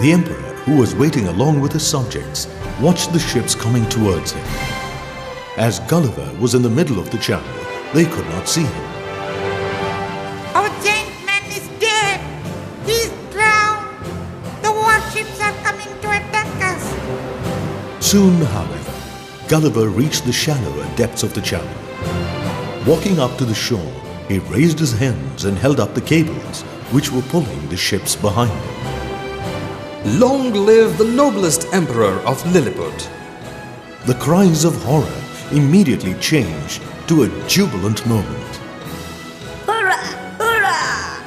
The emperor, who was waiting along with his subjects, watched the ships coming towards him. As Gulliver was in the middle of the channel, they could not see him. Our giant man is dead. He's drowned. The warships are coming to attack us. Soon, however, Gulliver reached the shallower depths of the channel. Walking up to the shore, he raised his hands and held up the cables, which were pulling the ships behind him. Long live the noblest emperor of Lilliput! The cries of horror immediately changed to a jubilant moment. Hurrah! Hurrah!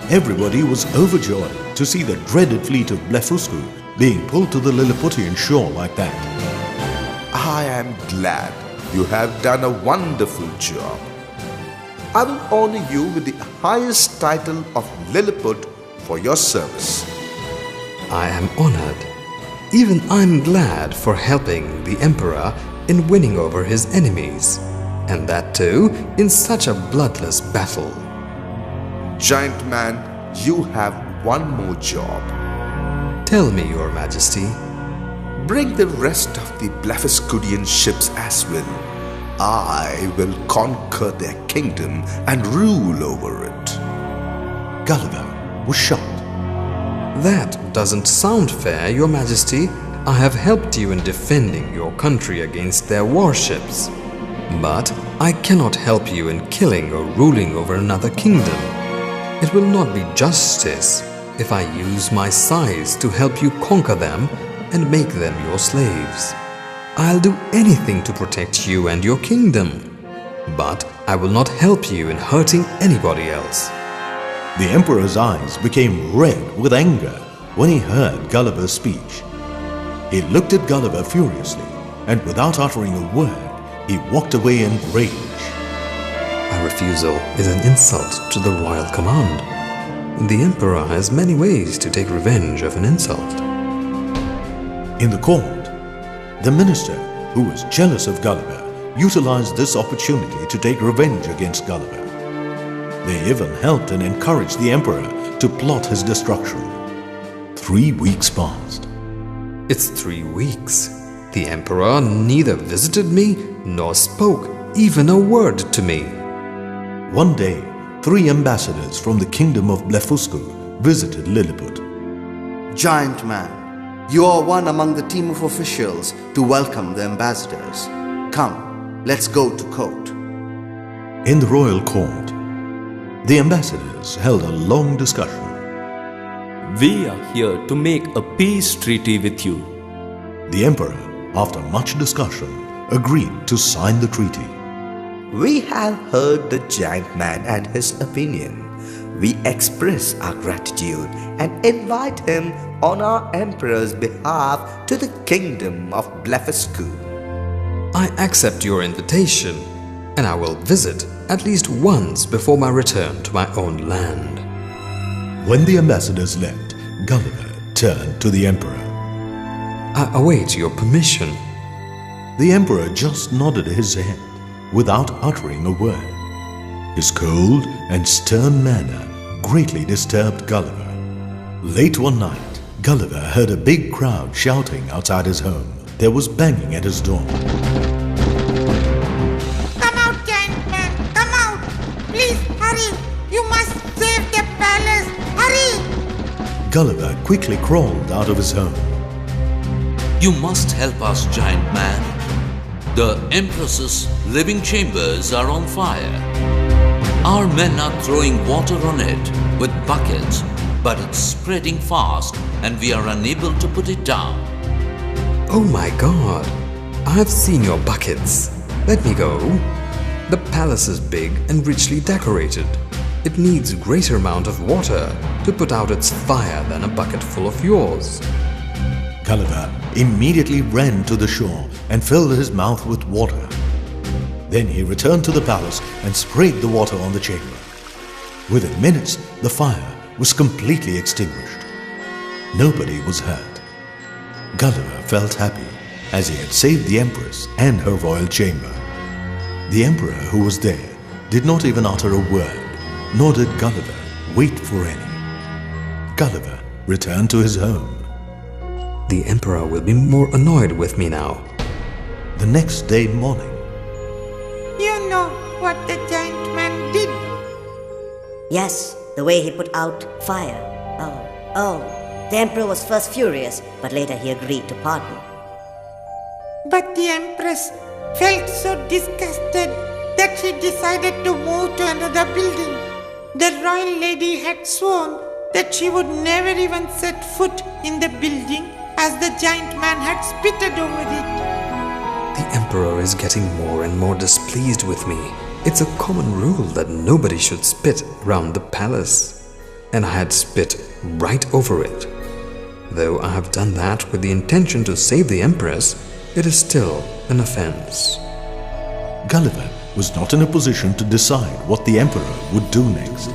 Everybody was overjoyed to see the dreaded fleet of Blefuscu being pulled to the Lilliputian shore like that. I am glad you have done a wonderful job. I will honor you with the highest title of Lilliput for your service. I am honored. Even I'm glad for helping the emperor in winning over his enemies, and that too in such a bloodless battle. Giant man, you have one more job. Tell me, your majesty. Bring the rest of the Blefuscudian ships as well. I will conquer their kingdom and rule over it. Gulliver was shocked. That doesn't sound fair, your majesty. I have helped you in defending your country against their warships. But I cannot help you in killing or ruling over another kingdom. It will not be justice if I use my size to help you conquer them and make them your slaves. I'll do anything to protect you and your kingdom, but I will not help you in hurting anybody else. The emperor's eyes became red with anger when he heard Gulliver's speech. He looked at Gulliver furiously, and without uttering a word, he walked away in rage. My refusal is an insult to the royal command. The emperor has many ways to take revenge of an insult. In the court, the minister, who was jealous of Gulliver, utilized this opportunity to take revenge against Gulliver. They even helped and encouraged the emperor to plot his destruction. 3 weeks passed. It's 3 weeks. The emperor neither visited me nor spoke even a word to me. One day, 3 ambassadors from the kingdom of Blefuscu visited Lilliput. Giant man, you are one among the team of officials to welcome the ambassadors. Come, let's go to court. In the royal court, the ambassadors held a long discussion. We are here to make a peace treaty with you. The emperor, after much discussion, agreed to sign the treaty. We have heard the giant man and his opinion. We express our gratitude and invite him on our emperor's behalf to the kingdom of Blefuscu. I accept your invitation, and I will visit at least once before my return to my own land. When the ambassadors left, Gulliver turned to the emperor. I await your permission. The emperor just nodded his head without uttering a word. His cold and stern manner greatly disturbed Gulliver. Late one night, Gulliver heard a big crowd shouting outside his home. There was banging at his door. Come out, giant man. Come out. Please, hurry. You must save the palace. Hurry. Gulliver quickly crawled out of his home. You must help us, giant man. The Empress's living chambers are on fire. Our men are throwing water on it with buckets, but it's spreading fast and we are unable to put it down. Oh my God! I've seen your buckets. Let me go. The palace is big and richly decorated. It needs a greater amount of water to put out its fire than a bucket full of yours. Gulliver immediately ran to the shore and filled his mouth with water. Then he returned to the palace and sprayed the water on the chamber. Within minutes, the fire was completely extinguished. Nobody was hurt. Gulliver felt happy as he had saved the Empress and her royal chamber. The Emperor, who was there, did not even utter a word, nor did Gulliver wait for any. Gulliver returned to his home. The emperor will be more annoyed with me now. The next day morning, You know what the giant man did? Yes, the way he put out fire. Oh. The emperor was first furious, but later he agreed to pardon. But the empress felt so disgusted that she decided to move to another building. The royal lady had sworn that she would never even set foot in the building as the giant man had spitted over it. The emperor is getting more and more displeased with me. It's a common rule that nobody should spit around the palace, and I had spit right over it. Though I have done that with the intention to save the empress, it is still an offense. Gulliver was not in a position to decide what the emperor would do next.